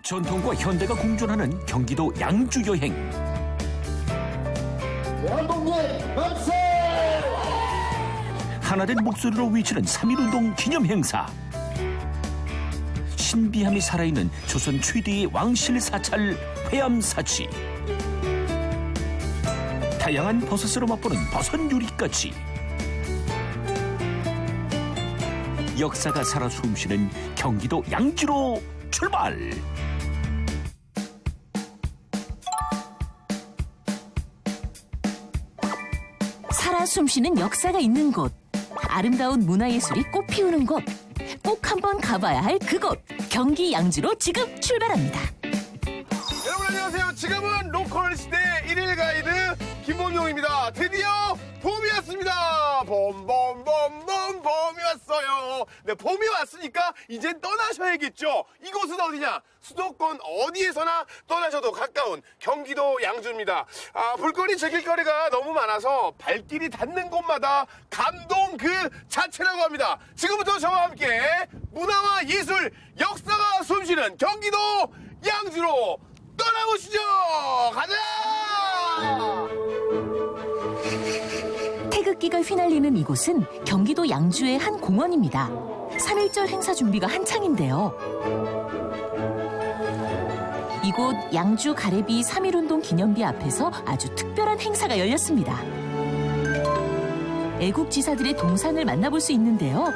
전통과 현대가 공존하는 경기도 양주 여행. 대한민국 만세! 하나된 목소리로 외치는 3.1운동 기념 행사. 신비함이 살아있는 조선 최대의 왕실 사찰 회암사치. 다양한 버섯으로 맛보는 버섯 요리까지. 역사가 살아 숨쉬는 경기도 양주로 출발. 살아 숨쉬는 역사가 있는 곳, 아름다운 문화예술이 꽃피우는 곳, 꼭 한번 가봐야 할 그곳, 경기 양주로 지금 출발합니다. 여러분 안녕하세요. 지금은 로컬 시대 1일 가이드 김범용입니다. 드디어 봄이 왔습니다. 봄 봄이 왔어요. 네, 봄이 왔으니까 이젠 떠나셔야겠죠. 이곳은 어디냐? 수도권 어디에서나 떠나셔도 가까운 경기도 양주입니다. 볼거리 즐길거리가 너무 많아서 발길이 닿는 곳마다 감동 그 자체라고 합니다. 지금부터 저와 함께 문화와 예술, 역사가 숨쉬는 경기도 양주로 떠나보시죠. 가자. 태극기가 휘날리는 이곳은 경기도 양주의 한 공원입니다. 3.1절 행사 준비가 한창인데요. 이곳 양주 가래비 3.1운동 기념비 앞에서 아주 특별한 행사가 열렸습니다. 애국지사들의 동상을 만나볼 수 있는데요.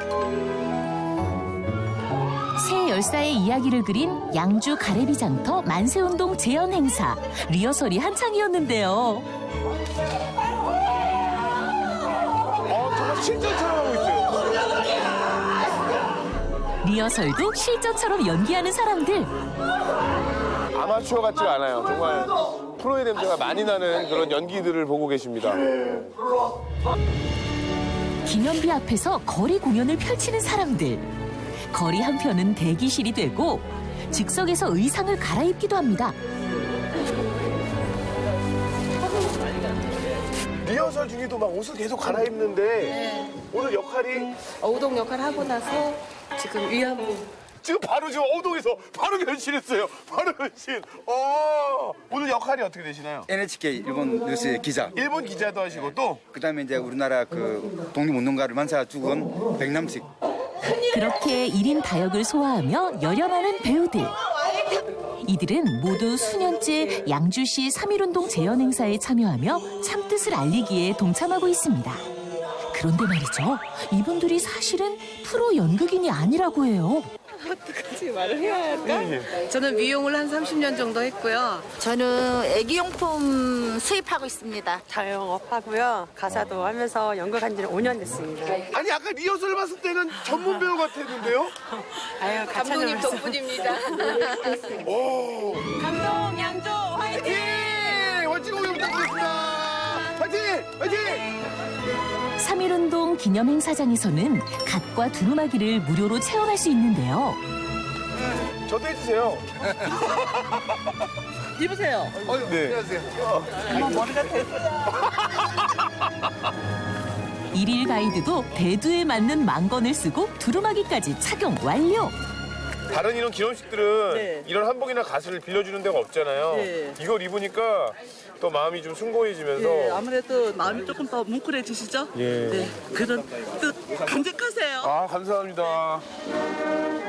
새 열사의 이야기를 그린 양주 가래비 장터 만세운동 재현 행사. 리허설이 한창이었는데요. 정말 실전처럼 하고 있어요. 리허설도 실전처럼 연기하는 사람들. 아마추어 같지가 않아요. 정말 프로의 냄새가 많이 나는 그런 연기들을 보고 계십니다. 기념비 앞에서 거리 공연을 펼치는 사람들. 거리 한편은 대기실이 되고 즉석에서 의상을 갈아입기도 합니다. 리허설 중에도 막 옷을 계속 갈아입는데 오늘 역할이 어우동 역할 하고 나서 지금 위안부 지금 바로 저 어동에서 바로 변신했어요. 바로 변신. 오늘 역할이 어떻게 되시나요? NHK 일본 뉴스의 기자. 일본 기자도 하시고 또 그다음에 이제 우리나라 그 독립운동가를 만사 죽은 백남식. 그렇게 1인 다역을 소화하며 열연하는 배우들. 이들은 모두 수년째 양주시 3.1운동 재현 행사에 참여하며 참뜻을 알리기에 동참하고 있습니다. 그런데 말이죠. 이분들이 사실은 프로 연극인이 아니라고 해요. 어떡하지 말을 해야 할까? 저는 미용을 한 30년 정도 했고요. 저는 애기용품 수입하고 있습니다. 자영업 하고요. 가사도 하면서 연극한 지는 5년 됐습니다. 아니 아까 리허설 봤을 때는 전문 배우 같았는데요? 아유, 감독님 덕분입니다. 오. 감독 양조 화이팅! 예! 멋진 공연 부탁드리겠습니다. 화이팅! 화이팅! 3.1운동 기념행사장에서는 갓과 두루마기를 무료로 체험할 수 있는데요. 저도 해주세요. 입으세요. 네. 머리가 됐어요. 1일 가이드도 대두에 맞는 망건을 쓰고 두루마기까지 착용 완료. 다른 이런 기념식들은 네. 이런 한복이나 가수를 빌려주는 데가 없잖아요. 네. 이걸 입으니까 또 마음이 좀 숭고해지면서 네, 아무래도 마음이 조금 더 뭉클해지시죠? 예. 네, 그런 뜻 간직하세요. 감사합니다.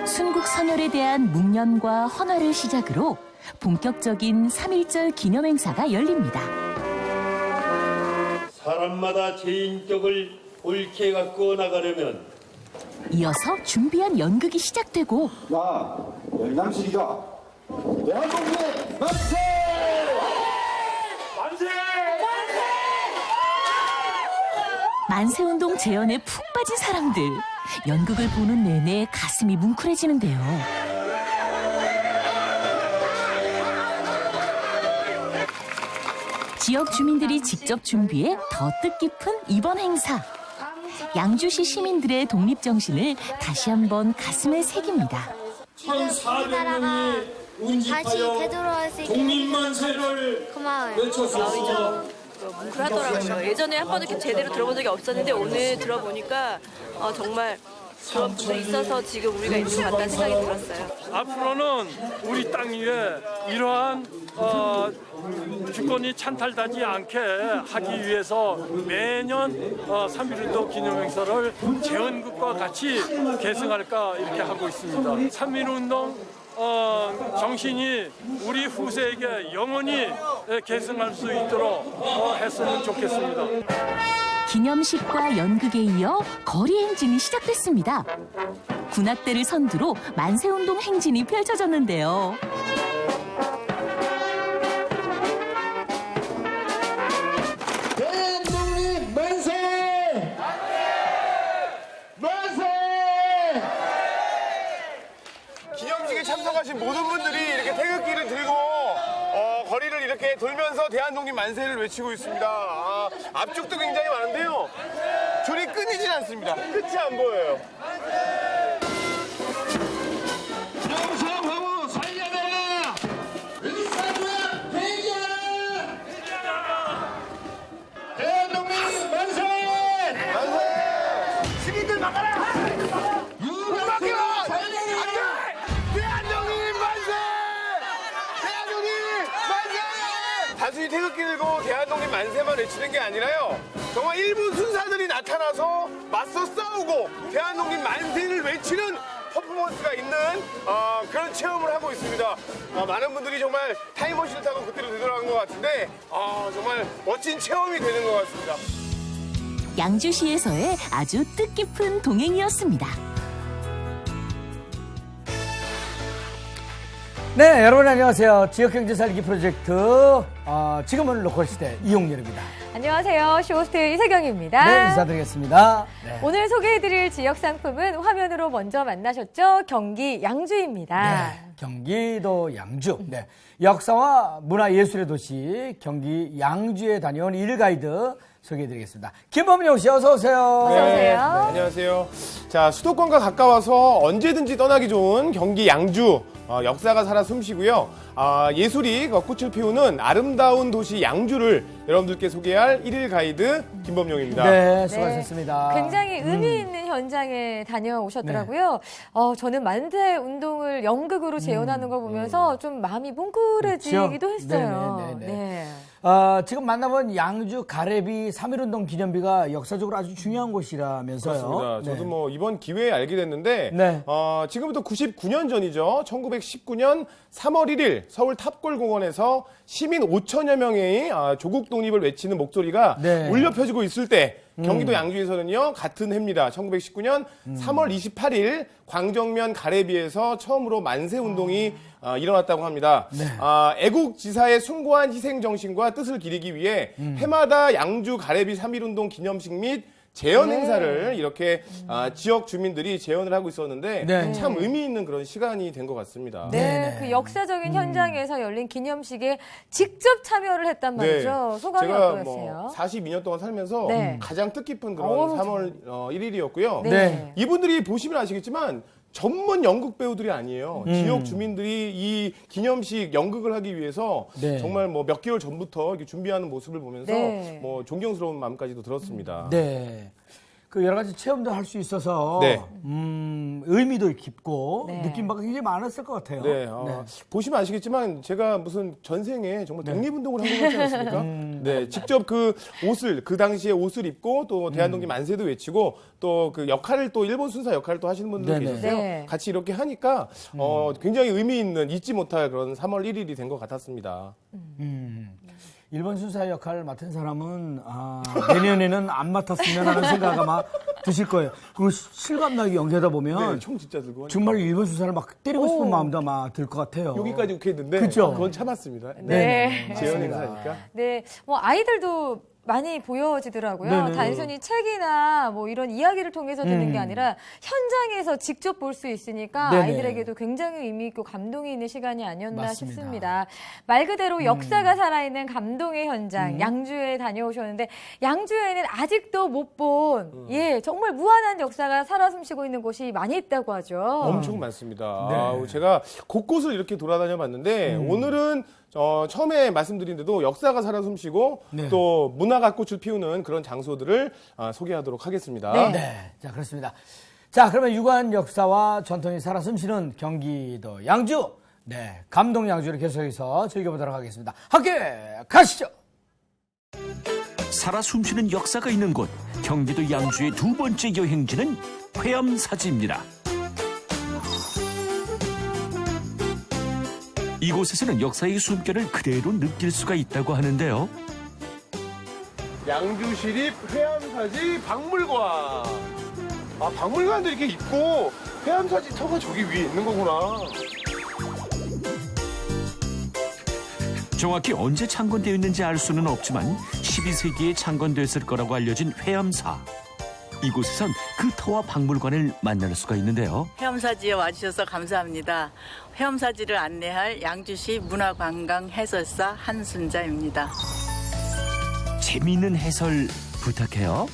순국 선열에 대한 묵념과 헌화를 시작으로 본격적인 3.1절 기념행사가 열립니다. 사람마다 제 인격을 옳게 갖고 나가려면 이어서 준비한 연극이 시작되고 나 열남식이가 대한민국 만세! 만세운동 재현에 푹 빠진 사람들. 연극을 보는 내내 가슴이 뭉클해지는데요. 지역 주민들이 직접 준비해 더 뜻깊은 이번 행사. 양주시 시민들의 독립정신을 다시 한번 가슴에 새깁니다. 1,400명이 운집하여 독립만세를 외쳤었어. 뭉클하더라고요. 예전에 한 번도 이렇게 제대로 들어본 적이 없었는데 오늘 들어보니까 정말 그런 분도 있어서 지금 우리가 있는 것 같다는 생각이 들었어요. 앞으로는 우리 땅 위에 이러한 주권이 찬탈되지 않게 하기 위해서 매년 3.1운동 기념행사를 재헌국과 같이 계승할까 이렇게 하고 있습니다. 3.1운동 정신이 우리 후세에게 영원히 계승할 수 있도록 했으면 좋겠습니다. 기념식과 연극에 이어 거리 행진이 시작됐습니다. 군악대를 선두로 만세운동 행진이 펼쳐졌는데요. 대한독립 만세! 만세! 기념식에 참석하신 모든 분들이 이렇게 태극기를 들고 거리를 이렇게 돌면서 대한독립 만세를 외치고 있습니다. 앞쪽도 굉장히 많은데요. 줄이 끊이질 않습니다. 끝이 안 보여요. 영성하고 살려내라! 일사주야 대기하라! 대한독립 만세! 만세! 시민들 막아라! 유박기와 살려내라! 대한독립 만세! 대한독립 만세! 단순히 태극기 들고 대한독립 만세만 외치는 게 아니라요. 정말 일본 순사들이 나타나서 맞서 싸우고 대한독립 만세를 외치는 퍼포먼스가 있는 그런 체험을 하고 있습니다. 많은 분들이 정말 타임머신을 타고 그때로 되돌아간 것 같은데 정말 멋진 체험이 되는 것 같습니다. 양주시에서의 아주 뜻깊은 동행이었습니다. 네, 여러분 안녕하세요. 지역경제 살리기 프로젝트 지금은 로컬시대 이용렬입니다. 안녕하세요. 쇼호스트 이세경입니다. 네, 인사드리겠습니다. 네. 오늘 소개해드릴 지역 상품은 화면으로 먼저 만나셨죠? 경기 양주입니다. 네, 경기도 양주. 네, 역사와 문화예술의 도시 경기 양주에 다녀온 일가이드 소개해드리겠습니다. 김범용 씨 어서 오세요. 어서 오세요. 네, 안녕하세요. 자, 수도권과 가까워서 언제든지 떠나기 좋은 경기 양주. 역사가 살아 숨쉬고요. 예술이 꽃을 피우는 아름다운 도시 양주를 여러분들께 소개할 1일 가이드 김범용입니다. 네, 수고하셨습니다. 굉장히 의미 있는 현장에 다녀오셨더라고요. 저는 만세 운동을 연극으로 재현하는 걸 보면서 좀 마음이 뭉클해지기도 그렇죠? 했어요. 네네네네. 네. 지금 만나본 양주 가래비 3.1운동 기념비가 역사적으로 아주 중요한 곳이라면서요. 그렇습니다. 저도 네. 뭐 이번 기회에 알게 됐는데 네. 지금부터 99년 전이죠. 1919년 3월 1일 서울 탑골공원에서 시민 5천여 명의 조국 독립을 외치는 목소리가 네. 울려 펴지고 있을 때 경기도 양주에서는요. 같은 해입니다. 1919년 3월 28일 광정면 가래비에서 처음으로 만세 운동이 일어났다고 합니다. 네. 애국지사의 숭고한 희생정신과 뜻을 기리기 위해 해마다 양주 가래비 3.1운동 기념식 및 재현 행사를 이렇게 지역 주민들이 재현을 하고 있었는데 네. 참 의미 있는 그런 시간이 된 것 같습니다. 네, 그 역사적인 현장에서 열린 기념식에 직접 참여를 했단 말이죠. 소감이 제가 어떠세요? 42년 동안 살면서 네. 가장 뜻깊은 그런 3월 1일이었고요. 네. 이분들이 보시면 아시겠지만 전문 연극 배우들이 아니에요. 지역 주민들이 이 기념식 연극을 하기 위해서 네. 정말 뭐 몇 개월 전부터 이렇게 준비하는 모습을 보면서 네. 뭐 존경스러운 마음까지도 들었습니다. 네. 그 여러 가지 체험도 할 수 있어서 네. 의미도 깊고 네. 느낌 바가 굉장히 많았을 것 같아요. 네, 보시면 아시겠지만 제가 무슨 전생에 정말 독립운동을 한 것 같지 않습니까? 네, 직접 그 옷을 그 당시에 옷을 입고 또 대한독립 만세도 외치고 또 그 역할을 또 일본 순사 역할을 또 하시는 분들 네네. 계셨어요. 네. 같이 이렇게 하니까 굉장히 의미 있는 잊지 못할 그런 3월 1일이 된 것 같았습니다. 일본 순사 역할을 맡은 사람은 내년에는 안 맡았으면 하는 생각 아마 드실 거예요. 그리고 실감나게 연기하다 보면 네, 총 진짜 들고 하니까. 정말 일본 순사를 막 때리고 싶은 마음도 아마 들 것 같아요. 여기까지 욱했는데 그죠? 그건 참았습니다. 네. 재현 행사니까. 네, 뭐 아이들도 많이 보여지더라고요. 네네. 단순히 책이나 뭐 이런 이야기를 통해서 듣는 게 아니라 현장에서 직접 볼 수 있으니까 네네. 아이들에게도 굉장히 의미 있고 감동이 있는 시간이 아니었나 맞습니다. 싶습니다. 말 그대로 역사가 살아있는 감동의 현장 양주에 다녀오셨는데 양주에는 아직도 못 본 정말 무한한 역사가 살아 숨쉬고 있는 곳이 많이 있다고 하죠. 엄청 많습니다. 네. 제가 곳곳을 이렇게 돌아다녀 봤는데 오늘은 처음에 말씀드린 대로 역사가 살아 숨쉬고 네. 또 문화가 꽃을 피우는 그런 장소들을 소개하도록 하겠습니다. 네. 네. 자, 그렇습니다. 자, 그러면 유관 역사와 전통이 살아 숨쉬는 경기도 양주. 네, 감동 양주를 계속해서 즐겨보도록 하겠습니다. 함께 가시죠. 살아 숨쉬는 역사가 있는 곳 경기도 양주의 두 번째 여행지는 회암사지입니다. 이곳에서는 역사의 숨결을 그대로 느낄 수가 있다고 하는데요. 양주시립 회암사지 박물관. 아, 박물관도 이렇게 있고 회암사지 터가 저기 위에 있는 거구나. 정확히 언제 창건되어 있는지 알 수는 없지만 12세기에 창건됐을 거라고 알려진 회암사. 이곳에선 그 터와 박물관을 만날 수가 있는데요. 회암사지에 와주셔서 감사합니다. 회암사지를 안내할 양주시 문화관광해설사 한순자입니다. 재미있는 해설 부탁해요.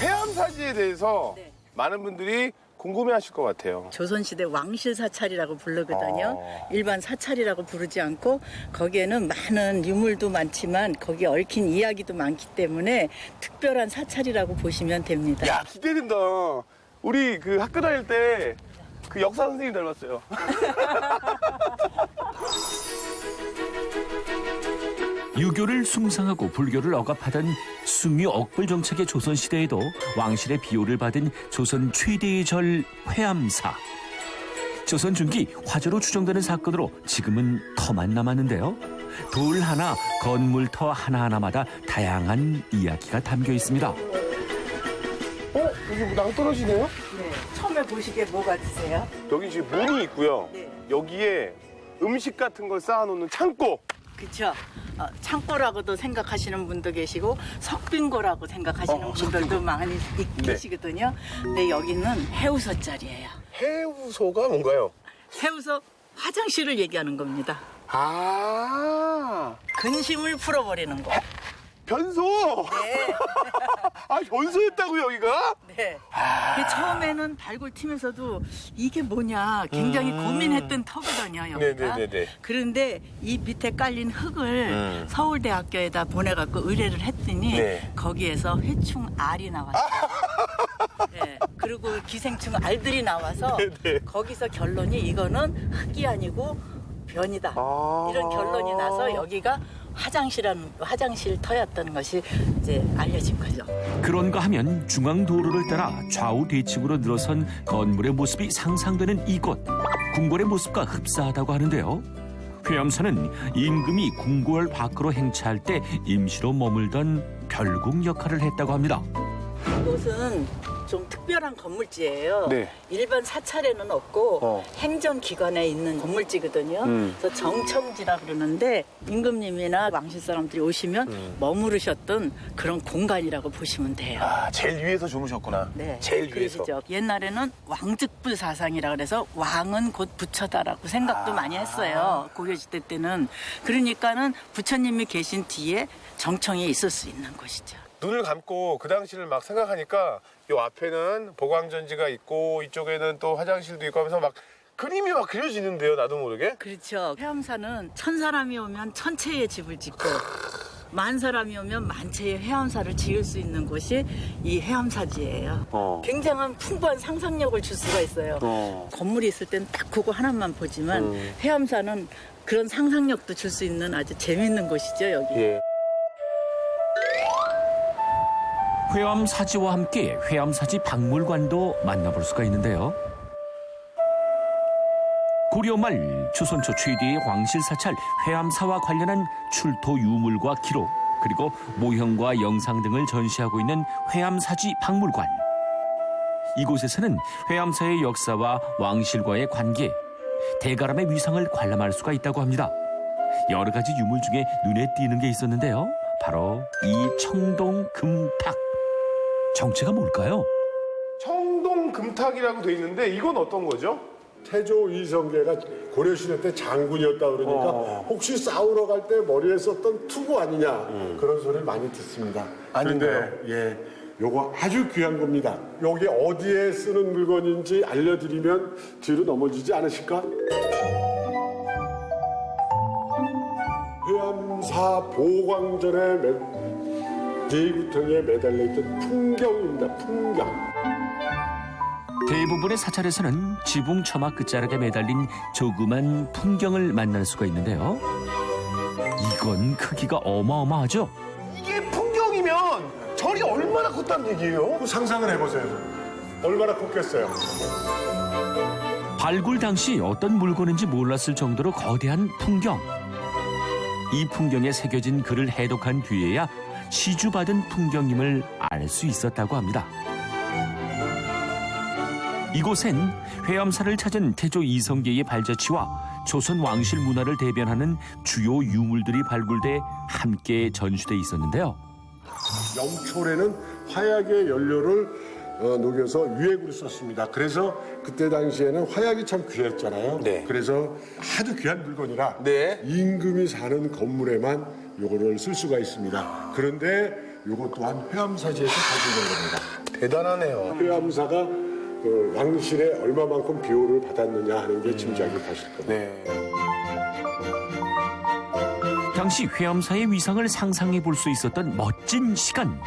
회암사지에 대해서 네. 많은 분들이 궁금해하실 것 같아요. 조선시대 왕실사찰이라고 부르거든요. 일반 사찰이라고 부르지 않고 거기에는 많은 유물도 많지만 거기에 얽힌 이야기도 많기 때문에 특별한 사찰이라고 보시면 됩니다. 야, 기대된다. 우리 그 학교 다닐 때 그 역사 선생님 닮았어요. 유교를 숭상하고 불교를 억압하던 숭유 억불 정책의 조선시대에도 왕실의 비호를 받은 조선 최대의 절 회암사. 조선 중기 화저로 추정되는 사건으로 지금은 터만 남았는데요. 돌 하나, 건물터 하나하나마다 다양한 이야기가 담겨 있습니다. 여기 뭐 낭떠러지네요? 네, 처음에 보시기에 뭐 같으세요? 여기 지금 문이 있고요. 네. 여기에 음식 같은 걸 쌓아놓는 창고. 그렇죠. 창고라고도 생각하시는 분도 계시고 석빙고라고 생각하시는 분들도 많이 계시거든요. 근데 여기는 해우소 자리예요. 해우소가 뭔가요? 해우소 화장실을 얘기하는 겁니다. 아, 근심을 풀어버리는 거. 변소! 네. 아, 변소였다고요, 여기가? 네. 처음에는 발굴팀에서도 이게 뭐냐 굉장히 고민했던 터거든요, 여기가. 네네네네. 그런데 이 밑에 깔린 흙을 서울대학교에다 보내갖고 의뢰를 했더니 네. 거기에서 회충 알이 나왔어요. 네. 그리고 기생충 알들이 나와서 네네. 거기서 결론이 이거는 흙이 아니고 변이다. 이런 결론이 나서 여기가 화장실 터였다는 것이 이제 알려진 거죠. 그런가 하면 중앙도로를 따라 좌우 대칭으로 늘어선 건물의 모습이 상상되는 이곳. 궁궐의 모습과 흡사하다고 하는데요. 회암사는 임금이 궁궐 밖으로 행차할 때 임시로 머물던 별궁 역할을 했다고 합니다. 이곳은 좀 특별한 건물지예요. 네. 일반 사찰에는 없고 행정기관에 있는 건물지거든요. 그래서 정청지라 그러는데 임금님이나 왕실 사람들이 오시면 머무르셨던 그런 공간이라고 보시면 돼요. 아, 제일 위에서 주무셨구나. 네, 제일 위에서. 그러시죠. 옛날에는 왕즉불 사상이라 그래서 왕은 곧 부처다라고 생각도 많이 했어요. 고려시대 때는. 그러니까는 부처님이 계신 뒤에 정청이 있을 수 있는 곳이죠. 눈을 감고 그 당시를 막 생각하니까 이 앞에는 보광전지가 있고 이쪽에는 또 화장실도 있고 하면서 막 그림이 막 그려지는데요, 나도 모르게. 그렇죠. 회암사는 1000사람이 오면 1000채의 집을 짓고 10,000사람이 오면 10,000채의 회암사를 지을 수 있는 곳이 이 회암사지예요. 굉장한 풍부한 상상력을 줄 수가 있어요. 건물이 있을 땐 딱 그거 하나만 보지만 회암사는 그런 상상력도 줄 수 있는 아주 재밌는 곳이죠, 여기. 예. 회암사지와 함께 회암사지 박물관도 만나볼 수가 있는데요. 고려 말 조선 초 최대의 왕실 사찰 회암사와 관련한 출토 유물과 기록 그리고 모형과 영상 등을 전시하고 있는 회암사지 박물관. 이곳에서는 회암사의 역사와 왕실과의 관계, 대가람의 위상을 관람할 수가 있다고 합니다. 여러 가지 유물 중에 눈에 띄는 게 있었는데요. 바로 이 청동금탁. 정체가 뭘까요? 청동금탁이라고 돼 있는데 이건 어떤 거죠? 태조 이성계가 고려시대 때 장군이었다 그러니까 혹시 싸우러 갈 때 머리에 썼던 투구 아니냐 그런 소리를 많이 듣습니다. 아닌가요? 예, 요거 아주 귀한 겁니다. 여기 어디에 쓰는 물건인지 알려드리면 뒤로 넘어지지 않으실까? 회암사 보광전에 대구통에 매달려 있던 풍경입니다. 풍경. 대부분의 사찰에서는 지붕 처마 끝자락에 매달린 조그만 풍경을 만날 수가 있는데요. 이건 크기가 어마어마하죠. 이게 풍경이면 절이 얼마나 컸다는 얘기예요? 상상을 해보세요. 얼마나 컸겠어요. 발굴 당시 어떤 물건인지 몰랐을 정도로 거대한 풍경. 이 풍경에 새겨진 글을 해독한 뒤에야 시주받은 풍경임을 알 수 있었다고 합니다. 이곳엔 회암사를 찾은 태조 이성계의 발자취와 조선 왕실 문화를 대변하는 주요 유물들이 발굴돼 함께 전시돼 있었는데요. 영초래는 화약의 연료를 녹여서 유액으로 썼습니다. 그래서 그때 당시에는 화약이 참 귀했잖아요. 네. 그래서 하도 귀한 물건이라 네. 임금이 사는 건물에만 요거를 쓸 수가 있습니다. 그런데 요것 또한 회암사지에서 발굴된 겁니다. 대단하네요. 회암사가 그 양실에 얼마만큼 비호를 받았느냐 하는 게 짐작이 가실 겁니다. 네. 당시 회암사의 위상을 상상해 볼 수 있었던 멋진 시간.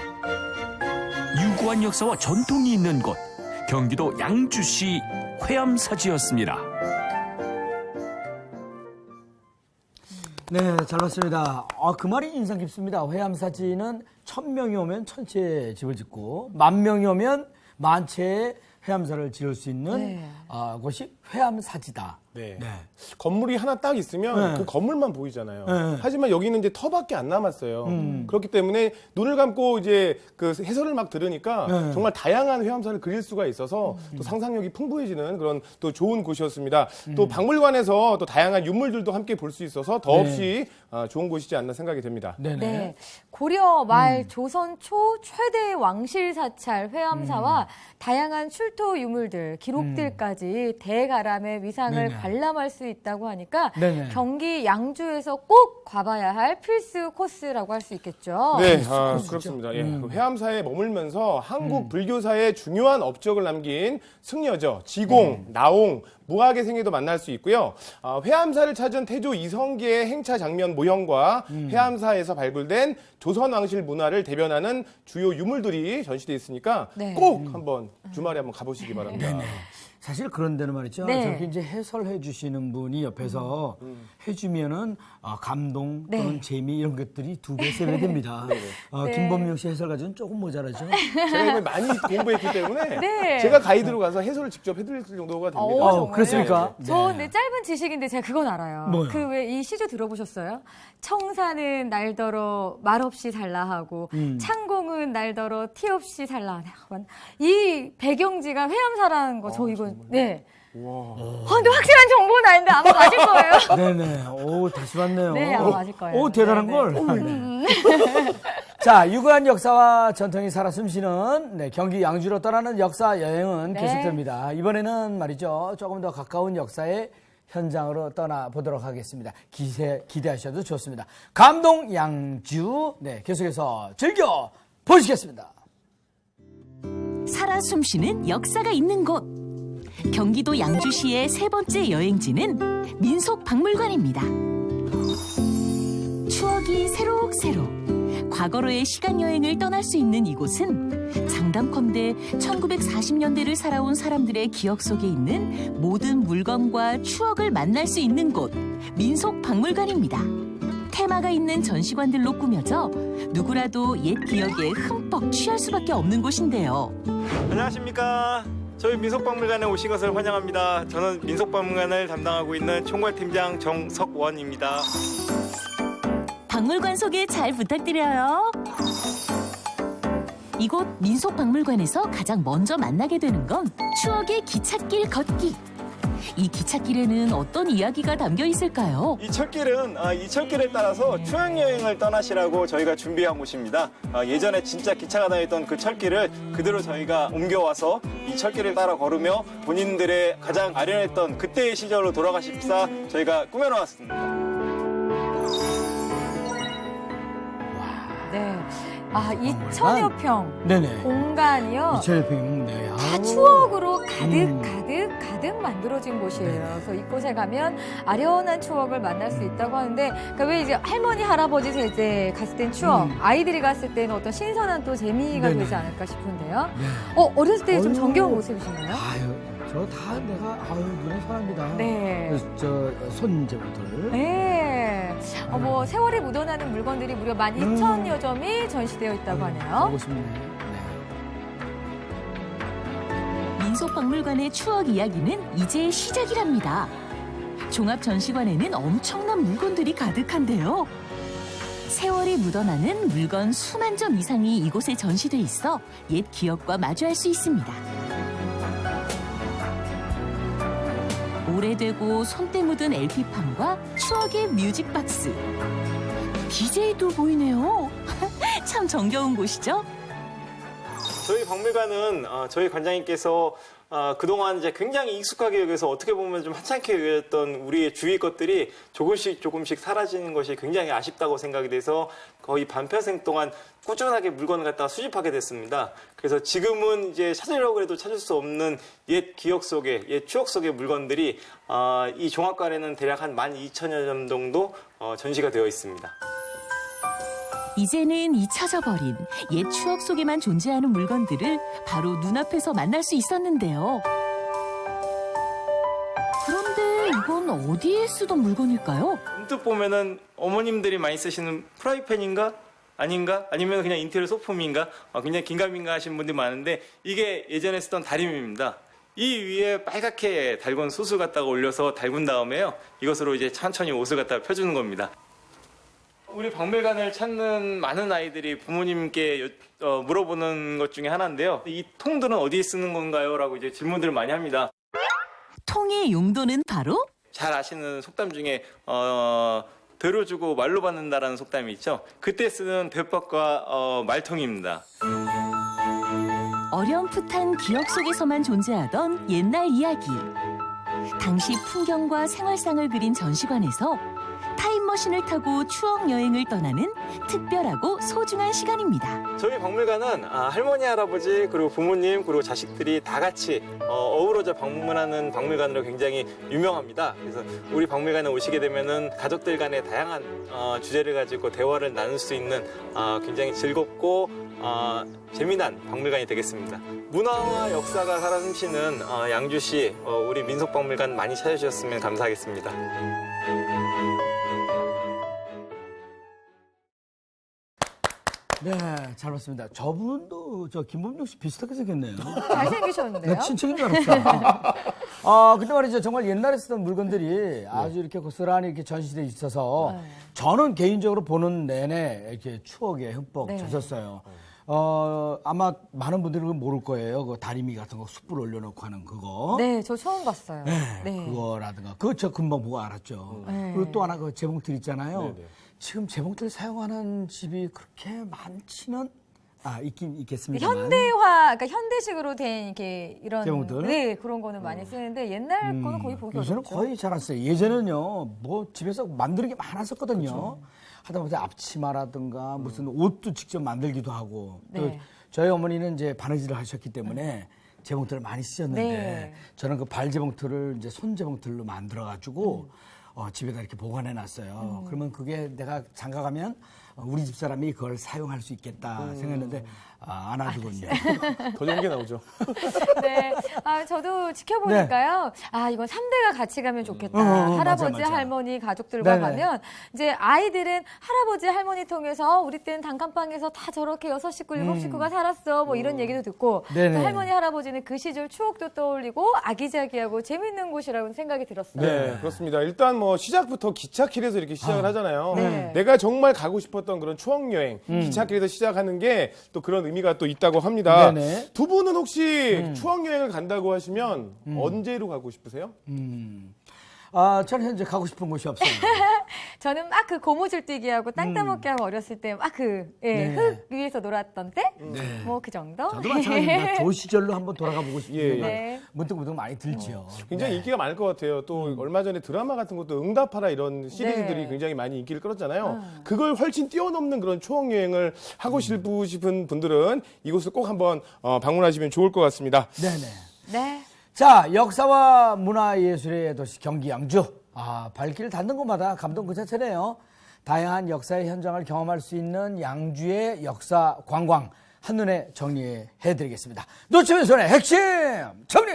유구한 역사와 전통이 있는 곳, 경기도 양주시 회암사지였습니다. 네, 잘 봤습니다. 그 말이 인상 깊습니다. 회암사지는 1000명이 오면 1000채의 집을 짓고 10,000명이 오면 10,000채의 회암사를 지을 수 있는 곳이 회암사지다. 네. 네. 건물이 하나 딱 있으면 네. 그 건물만 보이잖아요. 네. 하지만 여기는 이제 터밖에 안 남았어요. 그렇기 때문에 눈을 감고 이제 그 해설을 막 들으니까 네. 정말 다양한 회암사를 그릴 수가 있어서 또 상상력이 풍부해지는 그런 또 좋은 곳이었습니다. 또 박물관에서 또 다양한 유물들도 함께 볼 수 있어서 더없이 좋은 곳이지 않나 생각이 됩니다. 네. 고려 말 조선 초 최대 왕실 사찰 회암사와 다양한 출토 유물들, 기록들까지 대가람의 위상을 네네. 관람할 수 있다고 하니까 네네. 경기 양주에서 꼭 가봐야 할 필수 코스라고 할 수 있겠죠. 네, 그렇습니다. 예, 그 회암사에 머물면서 한국 불교사의 중요한 업적을 남긴 승려죠. 지공, 나옹, 무학의 생애도 만날 수 있고요. 회암사를 찾은 태조 이성계의 행차 장면 모형과 회암사에서 발굴된 조선 왕실 문화를 대변하는 주요 유물들이 전시돼 있으니까 네. 꼭 한번 주말에 한번 가보시기 바랍니다. 사실 그런 데는 말이죠. 네. 저렇게 이제 해설해 주시는 분이 옆에서 해주면은 감동 또는 재미 이런 것들이 2배, 3배 됩니다. 김범용 씨 해설 가지고는 조금 모자라죠. 제가 이걸 많이 공부했기 때문에 네. 제가 가이드로 가서 해설을 직접 해드릴 정도가 됩니다. 정말요? 그렇습니까? 저 근데 짧은 지식인데 제가 그건 알아요. 뭐요? 그 왜 이 시조 들어보셨어요? 청사는 날더러 말없이 살라하고 창공은 날더러 티없이 살라. 이 배경지가 회암사라는 거 저 이거 네. 근데 확실한 정보는 아닌데 아마 맞을 거예요. 네네. 오, 다시 봤네요. 네, 아마 맞을 거예요. 오, 대단한 걸. 자, 유구한 역사와 전통이 살아 숨쉬는 경기 양주로 떠나는 역사 여행은 계속됩니다. 이번에는 말이죠. 조금 더 가까운 역사의 현장으로 떠나보도록 하겠습니다. 기대하셔도 좋습니다. 감동 양주. 네, 계속해서 즐겨 보시겠습니다. 살아 숨쉬는 역사가 있는 곳. 경기도 양주시의 3번째 여행지는 민속박물관입니다. 추억이 새록새록 과거로의 시간여행을 떠날 수 있는 이곳은 장담컨대 1940년대를 살아온 사람들의 기억 속에 있는 모든 물건과 추억을 만날 수 있는 곳, 민속박물관입니다. 테마가 있는 전시관들로 꾸며져 누구라도 옛 기억에 흠뻑 취할 수밖에 없는 곳인데요. 안녕하십니까. 저희 민속박물관에 오신 것을 환영합니다. 저는 민속박물관을 담당하고 있는 총괄팀장 정석원입니다. 박물관 소개 잘 부탁드려요. 이곳 민속박물관에서 가장 먼저 만나게 되는 건 추억의 기찻길 걷기. 이 기찻길에는 어떤 이야기가 담겨 있을까요? 이 철길은 이 철길을 따라서 추억여행을 떠나시라고 저희가 준비한 곳입니다. 예전에 진짜 기차가 다녔던 그 철길을 그대로 저희가 옮겨와서 이 철길을 따라 걸으며 본인들의 가장 아련했던 그때의 시절로 돌아가십사 저희가 꾸며놓았습니다. 네. 2천여 평 네네. 공간이요. 2천여 평. 네. 다 추억으로 가득 가득 만들어진 곳이에요. 그래서 이곳에 가면 아련한 추억을 만날 수 있다고 하는데, 그러니까 왜 이제 할머니, 할아버지 세대 갔을 땐 추억, 아이들이 갔을 때는 어떤 신선한 또 재미가 네네. 되지 않을까 싶은데요. 네. 어렸을 때 좀 어휴. 정겨운 모습이신가요? 아유, 저 다 내가 눈에 선합니다. 네. 그래서 저 손재분들. 네. 뭐 세월이 묻어나는 물건들이 무려 12,000여 점이 전시되어 있다고 하네요. 보고 싶네. 민속박물관의 추억 이야기는 이제 시작이랍니다. 종합전시관에는 엄청난 물건들이 가득한데요. 세월이 묻어나는 물건 수만 점 이상이 이곳에 전시돼 있어 옛 기억과 마주할 수 있습니다. 오래되고 손때 묻은 LP판과 추억의 뮤직박스. DJ도 보이네요. 참 정겨운 곳이죠? 저희 박물관은 저희 관장님께서 그동안 이제 굉장히 익숙하게 여기서 어떻게 보면 좀 하찮게 여겼던 우리의 주위 것들이 조금씩 사라지는 것이 굉장히 아쉽다고 생각이 돼서 거의 반평생 동안 꾸준하게 물건을 갖다가 수집하게 됐습니다. 그래서 지금은 이제 찾으려고 해도 찾을 수 없는 옛 기억 속의, 옛 추억 속의 물건들이 이 종합관에는 대략 한 12,000여 점 정도 전시가 되어 있습니다. 이제는 잊혀져버린 옛 추억 속에만 존재하는 물건들을 바로 눈앞에서 만날 수 있었는데요. 그런데 이건 어디에 쓰던 물건일까요? 문득 보면은 어머님들이 많이 쓰시는 프라이팬인가? 아닌가? 아니면 그냥 인테리어 소품인가? 굉장히 긴가민가 하신 분들이 많은데 이게 예전에 쓰던 다리미입니다. 이 위에 빨갛게 달군 숯을 갖다가 올려서 달군 다음에요. 이것으로 이제 천천히 옷을 갖다가 펴주는 겁니다. 우리 박물관을 찾는 많은 아이들이 부모님께 물어보는 것 중에 하나인데요. 이 통들은 어디에 쓰는 건가요? 라고 이제 질문들을 많이 합니다. 통의 용도는 바로? 잘 아시는 속담 중에 대로 주고 말로 받는다라는 속담이 있죠. 그때 쓰는 대법과 말통입니다. 어렴풋한 기억 속에서만 존재하던 옛날 이야기. 당시 풍경과 생활상을 그린 전시관에서 타임머신을 타고 추억 여행을 떠나는 특별하고 소중한 시간입니다. 저희 박물관은 할머니, 할아버지, 그리고 부모님, 그리고 자식들이 다 같이 어우러져 방문하는 박물관으로 굉장히 유명합니다. 그래서 우리 박물관에 오시게 되면은 가족들 간의 다양한 주제를 가지고 대화를 나눌 수 있는 굉장히 즐겁고 재미난 박물관이 되겠습니다. 문화와 역사가 살아 숨쉬는 양주시 우리 민속박물관 많이 찾아주셨으면 감사하겠습니다. 네, 잘 봤습니다. 저분도 김범용 씨 비슷하게 생겼네요. 잘생기셨는데요? 네, 친척인 줄 알았어요. 근데 말이죠. 정말 옛날에 쓰던 물건들이 아주 이렇게 고스란히 이렇게 전시되어 있어서 저는 개인적으로 보는 내내 이렇게 추억에 흠뻑 젖었어요. 아마 많은 분들이 모를 거예요. 그 다리미 같은 거 숯불 올려놓고 하는 그거. 네, 저 처음 봤어요. 네, 그거라든가. 그거 저 금방 보고 알았죠. 그리고 또 하나 그 재봉틀 있잖아요. 지금 재봉틀 사용하는 집이 그렇게 많지는 있긴 있겠습니다만. 현대화, 그러니까 현대식으로 된 이렇게 이런 재봉틀? 네, 그런 거는 많이 쓰는데 옛날 거는 거의 보기 어렵죠. 요새는 거의 잘 안 써요. 예전에는요, 뭐 집에서 만드는 게 많았었거든요. 그렇죠. 하다못해 앞치마라든가 무슨 옷도 직접 만들기도 하고. 또 저희 어머니는 이제 바느질을 하셨기 때문에 재봉틀을 많이 쓰셨는데 저는 그 발 재봉틀을 이제 손 재봉틀로 만들어가지고 집에다 이렇게 보관해 놨어요. 그러면 그게 내가 장가 가면 우리 집 사람이 그걸 사용할 수 있겠다 생각했는데 안 하더군요. 더 좋은 게 나오죠. 네. 저도 지켜보니까요. 이건 3대가 같이 가면 좋겠다. 할아버지, 맞아. 할머니, 가족들과 가면 이제 아이들은 할아버지, 할머니 통해서 우리 때는 단칸방에서 다 저렇게 6식구, 7식구가 살았어. 뭐 이런 얘기도 듣고 또 할머니, 할아버지는 그 시절 추억도 떠올리고 아기자기하고 재밌는 곳이라고 생각이 들었어요. 네, 그렇습니다. 일단 뭐 시작부터 기찻길에서 이렇게 시작을 하잖아요. 네. 내가 정말 가고 싶었던 그런 추억 여행, 기찻길에서 시작하는 게 또 그런 의미가 또 있다고 합니다. 네네. 두 분은 혹시 추억 여행을 간다고 하시면 언제로 가고 싶으세요? 저는 현재 가고 싶은 곳이 없어요. 저는 막 그 고무줄 뛰기하고 땅 따먹기 하고 어렸을 때 막 흙 위에서 놀았던 때? 뭐 그 정도? 저도 마찬가지입니다. 조 시절로 한번 돌아가 보고 싶은 예, 생각이 네. 문득 많이 들죠. 굉장히 인기가 많을 것 같아요. 또 얼마 전에 드라마 같은 것도 응답하라 이런 시리즈들이 굉장히 많이 인기를 끌었잖아요. 그걸 훨씬 뛰어넘는 그런 추억 여행을 하고 싶은 분들은 이곳을 꼭 한번 방문하시면 좋을 것 같습니다. 네네. 네. 자, 역사와 문화예술의 도시 경기 양주. 발길 닿는 곳마다 감동 그 자체네요. 다양한 역사의 현장을 경험할 수 있는 양주의 역사 관광 한눈에 정리해드리겠습니다. 놓치면 손해 핵심 정리!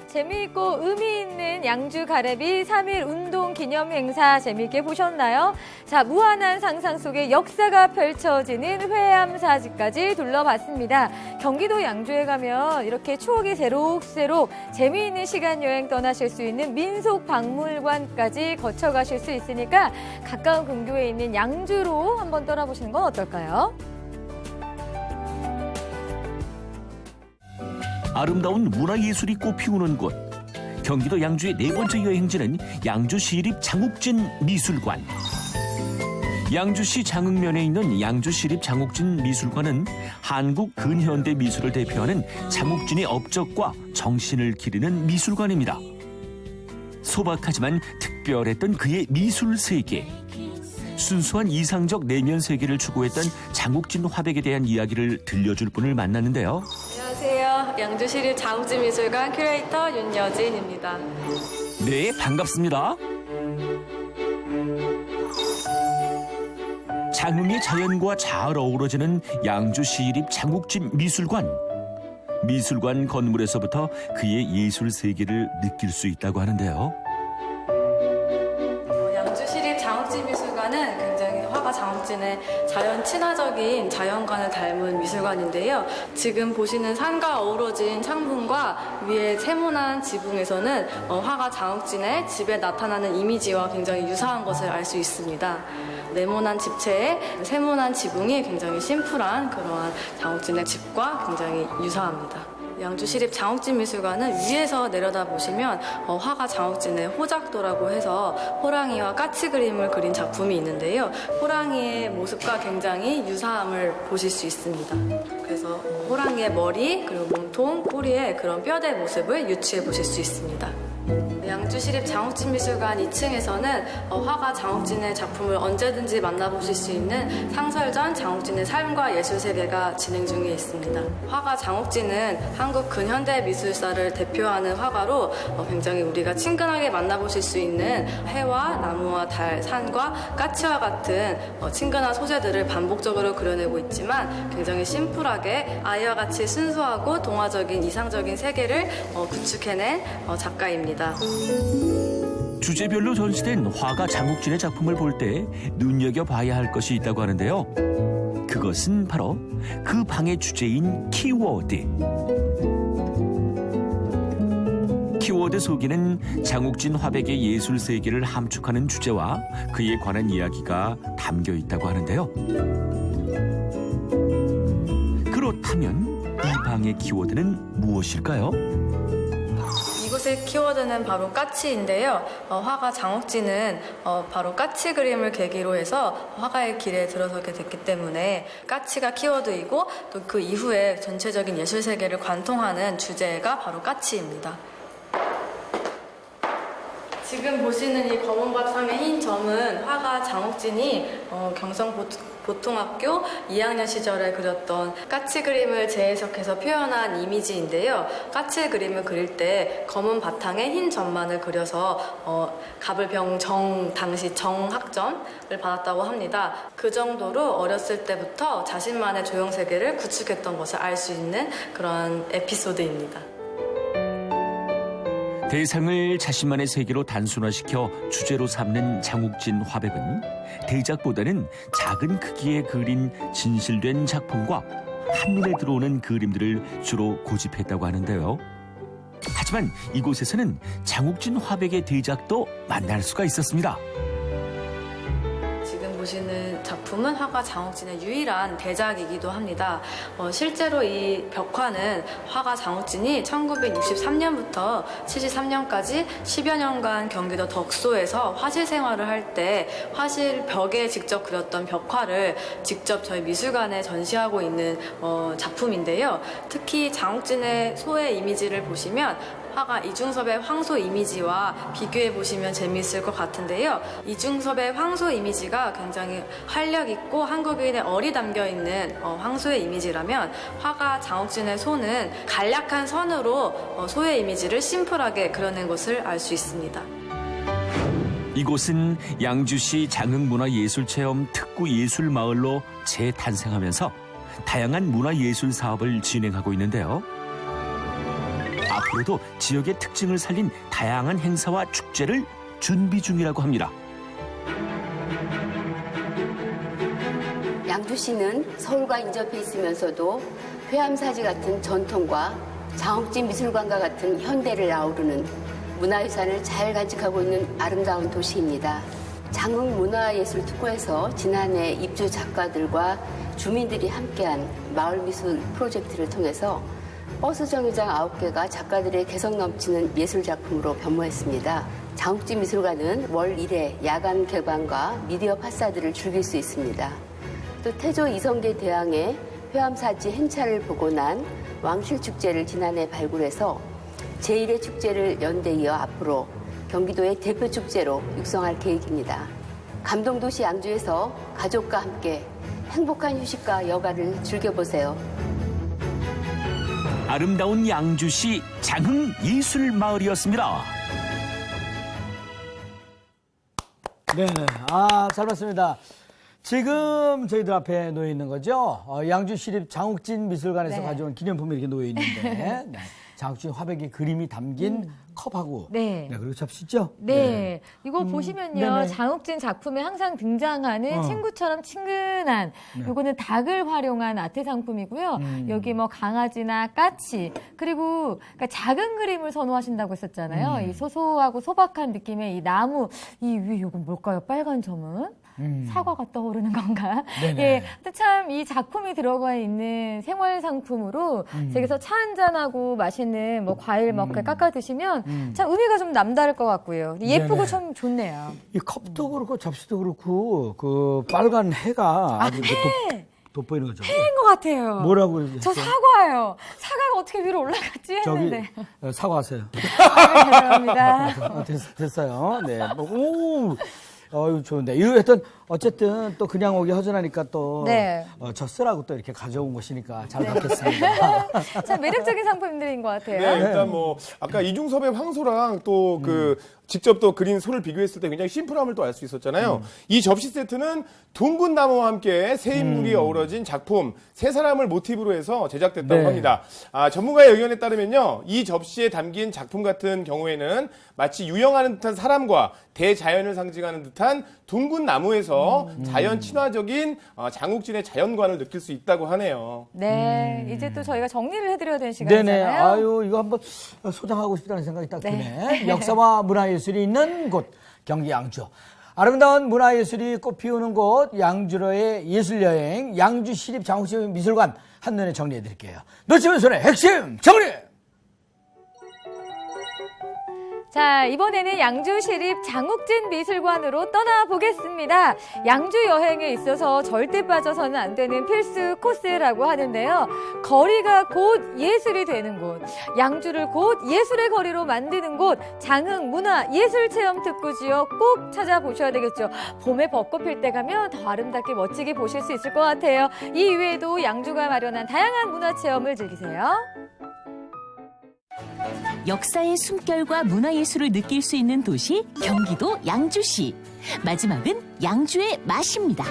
재미있고 의미 있는 양주 가래비 3.1 운동 기념 행사 재미있게 보셨나요? 자, 무한한 상상 속에 역사가 펼쳐지는 회암사지까지 둘러봤습니다. 경기도 양주에 가면 이렇게 추억이 새록새록 재미있는 시간 여행 떠나실 수 있는 민속박물관까지 거쳐가실 수 있으니까 가까운 근교에 있는 양주로 한번 떠나보시는 건 어떨까요? 아름다운 문화예술이 꽃피우는 곳. 경기도 양주의 네 번째 여행지는 양주시립 장욱진 미술관. 양주시 장흥면에 있는 양주시립 장욱진 미술관은 한국 근현대 미술을 대표하는 장욱진의 업적과 정신을 기리는 미술관입니다. 소박하지만 특별했던 그의 미술 세계. 순수한 이상적 내면 세계를 추구했던 장욱진 화백에 대한 이야기를 들려줄 분을 만났는데요. 안녕하세요. 양주시립 장욱진 미술관 큐레이터 윤여진입니다. 네, 반갑습니다. 장흥의 자연과 잘 어우러지는 양주시립 장욱진 미술관. 미술관 건물에서부터 그의 예술 세계를 느낄 수 있다고 하는데요. 양주시립 장욱진 미술관은 굉장히 화가 장욱진의 자연 친화적인 자연관을 닮은 미술관인데요. 지금 보시는 산과 어우러진 창문과 위에 세모난 지붕에서는 화가 장욱진의 집에 나타나는 이미지와 굉장히 유사한 것을 알 수 있습니다. 네모난 집체에 세모난 지붕이 굉장히 심플한 그러한 장욱진의 집과 굉장히 유사합니다. 양주시립 장욱진 미술관은 위에서 내려다보시면 화가 장욱진의 호작도라고 해서 호랑이와 까치 그림을 그린 작품이 있는데요. 호랑이의 모습과 굉장히 유사함을 보실 수 있습니다. 그래서 호랑이의 머리, 그리고 몸통, 꼬리의 그런 뼈대 모습을 유추해 보실 수 있습니다. 양주시립 장욱진 미술관 2층에서는 화가 장욱진의 작품을 언제든지 만나보실 수 있는 상설전 장욱진의 삶과 예술 세계가 진행 중에 있습니다. 화가 장욱진은 한국 근현대 미술사를 대표하는 화가로 굉장히 우리가 친근하게 만나보실 수 있는 해와 나무와 달, 산과 까치와 같은 친근한 소재들을 반복적으로 그려내고 있지만 굉장히 심플하게 아이와 같이 순수하고 동화적인 이상적인 세계를 구축해낸 작가입니다. 주제별로 전시된 화가 장욱진의 작품을 볼 때 눈여겨봐야 할 것이 있다고 하는데요. 그것은 바로 그 방의 주제인 키워드. 키워드 속에는 장욱진 화백의 예술 세계를 함축하는 주제와 그에 관한 이야기가 담겨 있다고 하는데요. 그렇다면 이 방의 키워드는 무엇일까요? 이곳의 키워드는 바로 까치인데요. 화가 장욱진은 바로 까치 그림을 계기로 해서 화가의 길에 들어서게 됐기 때문에 까치가 키워드이고 또 그 이후에 전체적인 예술 세계를 관통하는 주제가 바로 까치입니다. 지금 보시는 이 검은 바탕의 흰 점은 화가 장욱진이 경성보통학교 2학년 시절에 그렸던 까치 그림을 재해석해서 표현한 이미지인데요. 까치 그림을 그릴 때 검은 바탕에 흰 점만을 그려서 가불병정 당시 정학점을 받았다고 합니다. 그 정도로 어렸을 때부터 자신만의 조형 세계를 구축했던 것을 알 수 있는 그런 에피소드입니다. 대상을 자신만의 세계로 단순화시켜 주제로 삼는 장욱진 화백은 대작보다는 작은 크기의 그린 진실된 작품과 한눈에 들어오는 그림들을 주로 고집했다고 하는데요. 하지만 이곳에서는 장욱진 화백의 대작도 만날 수가 있었습니다. 지금 보시는 작품은 화가 장욱진의 유일한 대작이기도 합니다. 실제로 이 벽화는 화가 장욱진이 1963년부터 73년까지 10여 년간 경기도 덕소에서 화실 생활을 할 때 화실 벽에 직접 그렸던 벽화를 직접 저희 미술관에 전시하고 있는 작품인데요. 특히 장욱진의 소의 이미지를 보시면 화가 이중섭의 황소 이미지와 비교해 보시면 재미있을 것 같은데요. 이중섭의 황소 이미지가 굉장히 활력 있고 한국인의 얼이 담겨 있는 황소의 이미지라면 화가 장욱진의 소는 간략한 선으로 소의 이미지를 심플하게 그려낸 것을 알 수 있습니다. 이곳은 양주시 장흥문화예술체험 특구예술마을로 재탄생하면서 다양한 문화예술 사업을 진행하고 있는데요. 앞으로도 지역의 특징을 살린 다양한 행사와 축제를 준비 중이라고 합니다. 양주시는 서울과 인접해 있으면서도 회암사지 같은 전통과 장욱진 미술관과 같은 현대를 아우르는 문화유산을 잘 간직하고 있는 아름다운 도시입니다. 장흥문화예술특구에서 지난해 입주 작가들과 주민들이 함께한 마을미술 프로젝트를 통해서 버스 정류장 9개가 작가들의 개성 넘치는 예술작품으로 변모했습니다. 장욱진 미술관은 월 1회 야간 개방과 미디어 파사드를 즐길 수 있습니다. 또 태조 이성계 대왕의 회암사지 행차를 보고 난 왕실축제를 지난해 발굴해서 제1회 축제를 연대 이어 앞으로 경기도의 대표축제로 육성할 계획입니다. 감동도시 양주에서 가족과 함께 행복한 휴식과 여가를 즐겨보세요. 아름다운 양주시 장흥예술마을이었습니다. 네, 잘 봤습니다. 지금 저희들 앞에 놓여 있는 거죠. 양주시립 장욱진 미술관에서 가져온 기념품이 이렇게 놓여 있는데 네. 장욱진 화백의 그림이 담긴 컵하고 그리고 접시죠. 네. 이거 보시면요. 장욱진 작품에 항상 등장하는 친구처럼 친근한 요거는 닭을 활용한 아트 상품이고요. 여기 뭐 강아지나 까치 그리고 그러니까 작은 그림을 선호하신다고 했었잖아요. 이 소소하고 소박한 느낌의 이 나무 이 위에 요건 뭘까요? 빨간 점은? 사과가 떠오르는 건가? 예, 참 이 작품이 들어가 있는 생활 상품으로 댁에서 차 한잔하고 맛있는 뭐 과일 막 깎아 드시면 참 의미가 좀 남다를 것 같고요. 예쁘고 참 좋네요. 이 컵도 그렇고 접시도 그렇고 그 빨간 해가 아주 돋보이는 거죠. 해인 것 같아요. 뭐라고? 저 사과예요. 사과가 어떻게 위로 올라갔지 했는데. 저기 사과하세요. 죄송합니다. 됐어요. 네. 좋은데. 이거 하여튼, 어쨌든 또 그냥 오기 허전하니까 또, 젖쓰라고 또 이렇게 가져온 것이니까 잘 받겠습니다. 참 매력적인 상품들인 것 같아요. 네, 일단 아까 이중섭의 황소랑 또 직접 또 그린 소를 비교했을 때 굉장히 심플함을 또 알 수 있었잖아요. 이 접시 세트는 둥근 나무와 함께 새 인물이 어우러진 작품, 세 사람을 모티브로 해서 제작됐다고 합니다. 전문가의 의견에 따르면요. 이 접시에 담긴 작품 같은 경우에는 마치 유영하는 듯한 사람과 대자연을 상징하는 듯한 둥근 나무에서 자연 친화적인 장욱진의 자연관을 느낄 수 있다고 하네요. 네, 이제 또 저희가 정리를 해드려야 되는 시간이잖아요. 네네. 아유, 이거 한번 소장하고 싶다는 생각이 딱 드네. 역사와 문화예술이 있는 곳, 경기 양주. 아름다운 문화예술이 꽃피우는 곳, 양주로의 예술여행, 양주시립 장욱진 미술관 한눈에 정리해드릴게요. 놓치면 손에 핵심 정리! 자, 이번에는 양주시립 장욱진 미술관으로 떠나보겠습니다. 양주 여행에 있어서 절대 빠져서는 안 되는 필수 코스라고 하는데요. 거리가 곧 예술이 되는 곳, 양주를 곧 예술의 거리로 만드는 곳, 장흥문화예술체험특구지역 꼭 찾아보셔야 되겠죠. 봄에 벚꽃 필 때 가면 더 아름답게 멋지게 보실 수 있을 것 같아요. 이 이외에도 양주가 마련한 다양한 문화체험을 즐기세요. 역사의 숨결과 문화예술을 느낄 수 있는 도시 경기도 양주시. 마지막은 양주의 맛입니다.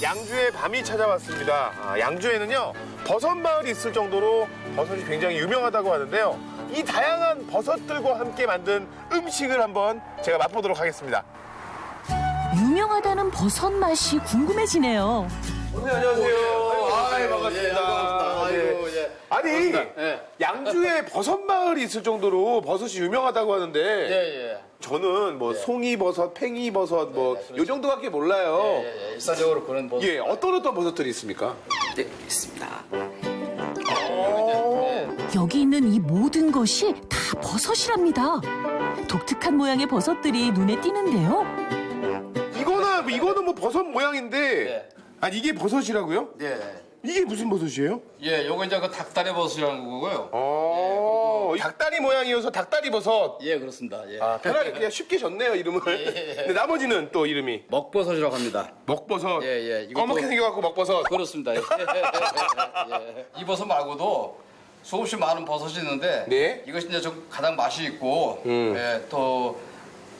양주의 밤이 찾아왔습니다. 양주에는요 버섯마을이 있을 정도로 버섯이 굉장히 유명하다고 하는데요. 이 다양한 버섯들과 함께 만든 음식을 한번 제가 맛보도록 하겠습니다. 유명하다는 버섯 맛이 궁금해지네요. 선생님 안녕하세요. 반갑습니다. 아니 양주에 버섯마을이 있을 정도로 버섯이 유명하다고 하는데 저는 뭐 송이버섯, 팽이버섯 뭐 요 정도밖에 몰라요. 일사적으로 그런 버섯. 어떤 버섯들이 있습니까? 네, 있습니다. 여기 있는 이 모든 것이 다 버섯이랍니다. 독특한 모양의 버섯들이 눈에 띄는데요. 이거는 뭐 버섯 모양인데 아니 이게 버섯이라고요? 네. 이게 무슨 버섯이에요? 예, 요거 이제 그 닭다리 버섯이라는 거고요. 닭다리 모양이어서 닭다리 버섯. 예, 그렇습니다. 예. 편하게 그냥 쉽게 졌네요, 이름을. 근데 나머지는 또 이름이 먹버섯이라고 합니다. 먹버섯. 예, 예. 검게 생겨갖고 먹버섯. 그렇습니다. 예. 예. 이 버섯 말고도 수없이 많은 버섯이 있는데 네. 이것이 이제 좀 가장 맛이 있고 예, 또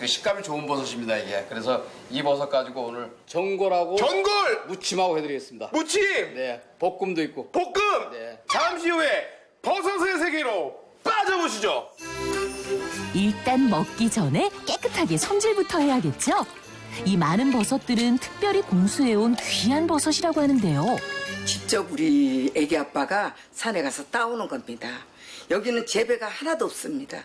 식감이 좋은 버섯입니다, 이게. 그래서 이 버섯 가지고 오늘 전골하고 무침하고 해드리겠습니다. 무침. 네, 볶음도 있고. 볶음. 네. 잠시 후에 버섯의 세계로 빠져보시죠. 일단 먹기 전에 깨끗하게 손질부터 해야겠죠? 이 많은 버섯들은 특별히 공수해온 귀한 버섯이라고 하는데요. 직접 우리 애기 아빠가 산에 가서 따오는 겁니다. 여기는 재배가 하나도 없습니다.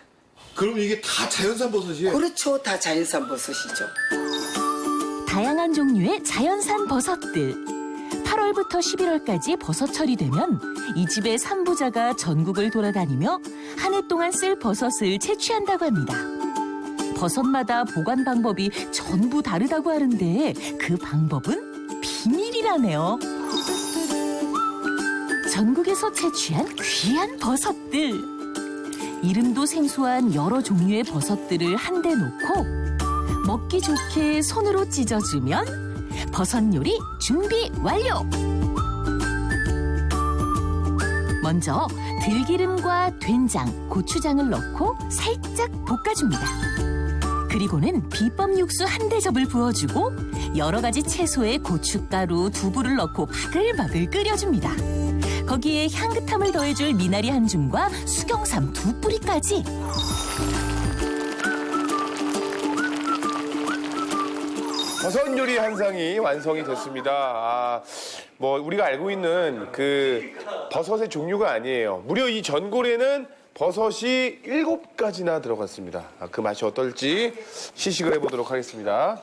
그럼 이게 다 자연산 버섯이에요? 그렇죠. 다 자연산 버섯이죠. 다양한 종류의 자연산 버섯들. 8월부터 11월까지 버섯철이 되면 이 집의 산부자가 전국을 돌아다니며 한 해 동안 쓸 버섯을 채취한다고 합니다. 버섯마다 보관 방법이 전부 다르다고 하는데 그 방법은 비밀이라네요. 전국에서 채취한 귀한 버섯들. 이름도 생소한 여러 종류의 버섯들을 한데 놓고 먹기 좋게 손으로 찢어주면 버섯 요리 준비 완료! 먼저 들기름과 된장, 고추장을 넣고 살짝 볶아줍니다. 그리고는 비법 육수 한 대접을 부어주고 여러 가지 채소에 고춧가루, 두부를 넣고 바글바글 끓여줍니다. 거기에 향긋함을 더해줄 미나리 한 줌과 수경삼 2뿌리까지. 버섯 요리 한 상이 완성이 됐습니다. 뭐 우리가 알고 있는 그 버섯의 종류가 아니에요. 무려 이 전골에는 버섯이 7가지나 들어갔습니다. 그 맛이 어떨지 시식을 해보도록 하겠습니다.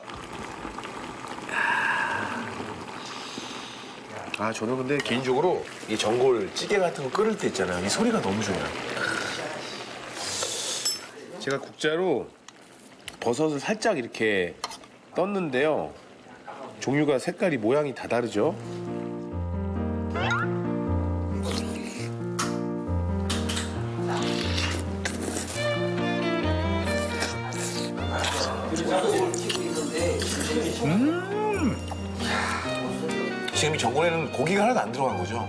저는 근데 개인적으로 이 전골 찌개 같은 거 끓일 때 있잖아요. 이 소리가 너무 좋아요. 제가 국자로 버섯을 살짝 이렇게 떴는데요. 종류가 색깔이 모양이 다 다르죠. 지금 이 전골에는 고기가 하나도 안 들어간 거죠.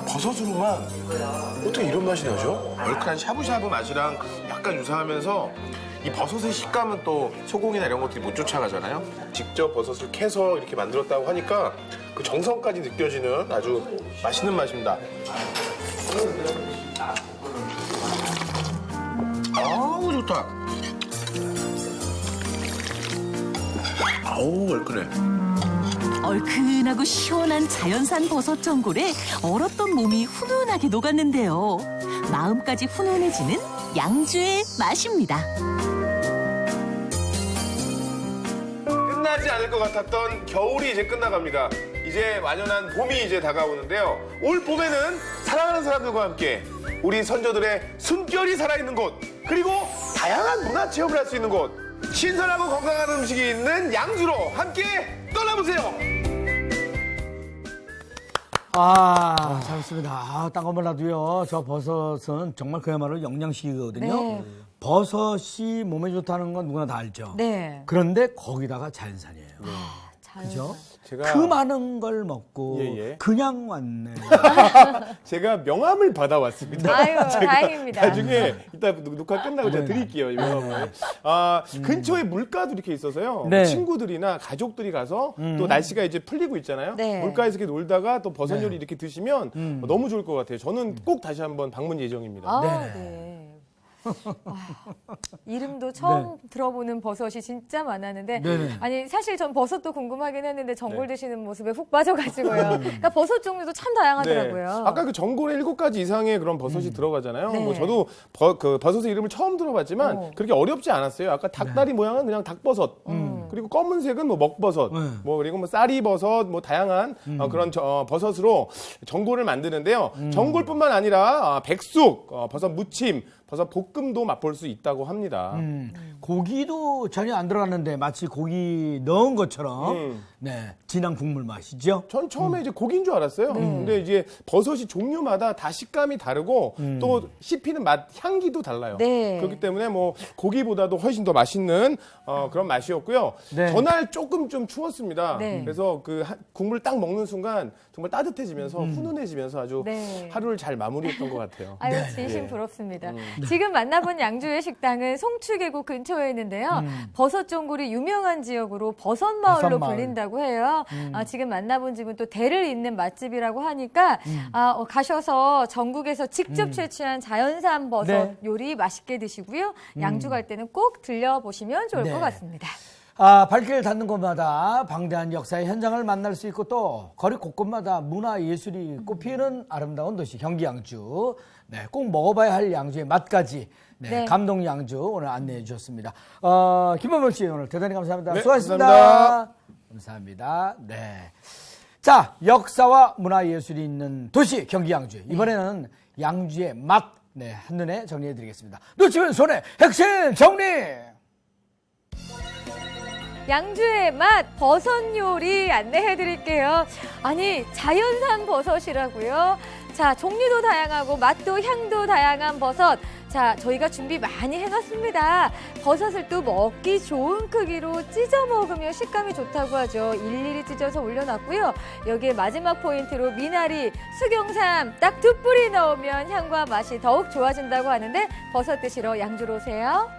버섯으로만 어떻게 이런 맛이 나죠? 얼큰한 샤브샤브 맛이랑 약간 유사하면서 이 버섯의 식감은 또 소고기나 이런 것들이 못 쫓아가잖아요. 직접 버섯을 캐서 이렇게 만들었다고 하니까 그 정성까지 느껴지는 아주 맛있는 맛입니다. 아우 좋다. 아우 얼큰해. 얼큰하고 시원한 자연산 버섯 전골에 얼었던 몸이 훈훈하게 녹았는데요. 마음까지 훈훈해지는 양주의 맛입니다. 끝나지 않을 것 같았던 겨울이 이제 끝나갑니다. 이제 완연한 봄이 이제 다가오는데요. 올 봄에는 사랑하는 사람들과 함께 우리 선조들의 숨결이 살아있는 곳, 그리고 다양한 문화 체험을 할 수 있는 곳, 신선하고 건강한 음식이 있는 양주로 함께 떠나보세요. 잘했습니다. 딴 거 몰라도요. 저 버섯은 정말 그야말로 영양식이거든요. 네. 버섯이 몸에 좋다는 건 누구나 다 알죠. 네. 그런데 거기다가 자연산이에요. 그죠? 제가 그 많은 걸 먹고 예. 그냥 왔네. 제가 명함을 받아왔습니다. 아유, 제가 다행입니다. 나중에 이따 녹화 끝나고 제가 드릴게요, 이 명함을. 근처에 물가도 이렇게 있어서요. 네. 친구들이나 가족들이 가서 또 날씨가 이제 풀리고 있잖아요. 네. 물가에서 이렇게 놀다가 또 버섯 요리 이렇게 드시면 너무 좋을 것 같아요. 저는 꼭 다시 한번 방문 예정입니다. 네. 이름도 처음 들어보는 버섯이 진짜 많았는데 네네. 아니 사실 전 버섯도 궁금하긴 했는데 전골 드시는 모습에 훅 빠져가지고요. 그러니까 버섯 종류도 참 다양하더라고요. 네. 아까 그 전골에 7가지 이상의 그런 버섯이 들어가잖아요. 네. 뭐 저도 그 버섯의 이름을 처음 들어봤지만 그렇게 어렵지 않았어요. 아까 닭다리 모양은 그냥 닭버섯. 그리고 검은색은 뭐 먹버섯, 뭐 그리고 뭐 쌀이버섯, 뭐 다양한 그런 버섯으로 전골을 만드는데요. 전골뿐만 아니라 백숙, 버섯 무침, 버섯 볶음도 맛볼 수 있다고 합니다. 고기도 전혀 안 들어갔는데 마치 고기 넣은 것처럼 네, 진한 국물 맛이죠. 전 처음에 이제 고기인 줄 알았어요. 근데 이제 버섯이 종류마다 다 식감이 다르고 또 씹히는 맛, 향기도 달라요. 네. 그렇기 때문에 뭐 고기보다도 훨씬 더 맛있는 그런 맛이었고요. 네. 전날 조금 좀 추웠습니다. 네. 그래서 그 국물 딱 먹는 순간 정말 따뜻해지면서 훈훈해지면서 아주 네. 하루를 잘 마무리했던 것 같아요. 아유, 네. 진심 예. 부럽습니다. 지금 만나본 양주의 식당은 송추계곡 근처에 있는데요. 버섯 전골이 유명한 지역으로 버섯마을로 버섯마을. 불린다고 해요. 지금 만나본 집은 또 대를 잇는 맛집이라고 하니까 가셔서 전국에서 직접 채취한 자연산 버섯 네. 요리 맛있게 드시고요. 양주 갈 때는 꼭 들려보시면 좋을 네. 것 같습니다. 발길을 닿는 곳마다 방대한 역사의 현장을 만날 수 있고 또 거리 곳곳마다 문화 예술이 꽃피우는 아름다운 도시 경기 양주. 네, 꼭 먹어봐야 할 양주의 맛까지 네, 네. 감동 양주 오늘 안내해 주셨습니다. 김범원 씨 오늘 대단히 감사합니다. 네, 수고하셨습니다. 감사합니다. 감사합니다. 네. 자, 역사와 문화 예술이 있는 도시 경기 양주. 이번에는 양주의 맛 네, 한눈에 정리해 드리겠습니다. 놓치면 손해 핵심 정리. 양주의 맛 버섯 요리 안내해 드릴게요. 아니 자연산 버섯이라고요. 자, 종류도 다양하고 맛도 향도 다양한 버섯. 자, 저희가 준비 많이 해놨습니다. 버섯을 또 먹기 좋은 크기로 찢어 먹으면 식감이 좋다고 하죠. 일일이 찢어서 올려놨고요. 여기에 마지막 포인트로 미나리, 수경삼 딱 2뿌리 넣으면 향과 맛이 더욱 좋아진다고 하는데 버섯 드시러 양주로 오세요.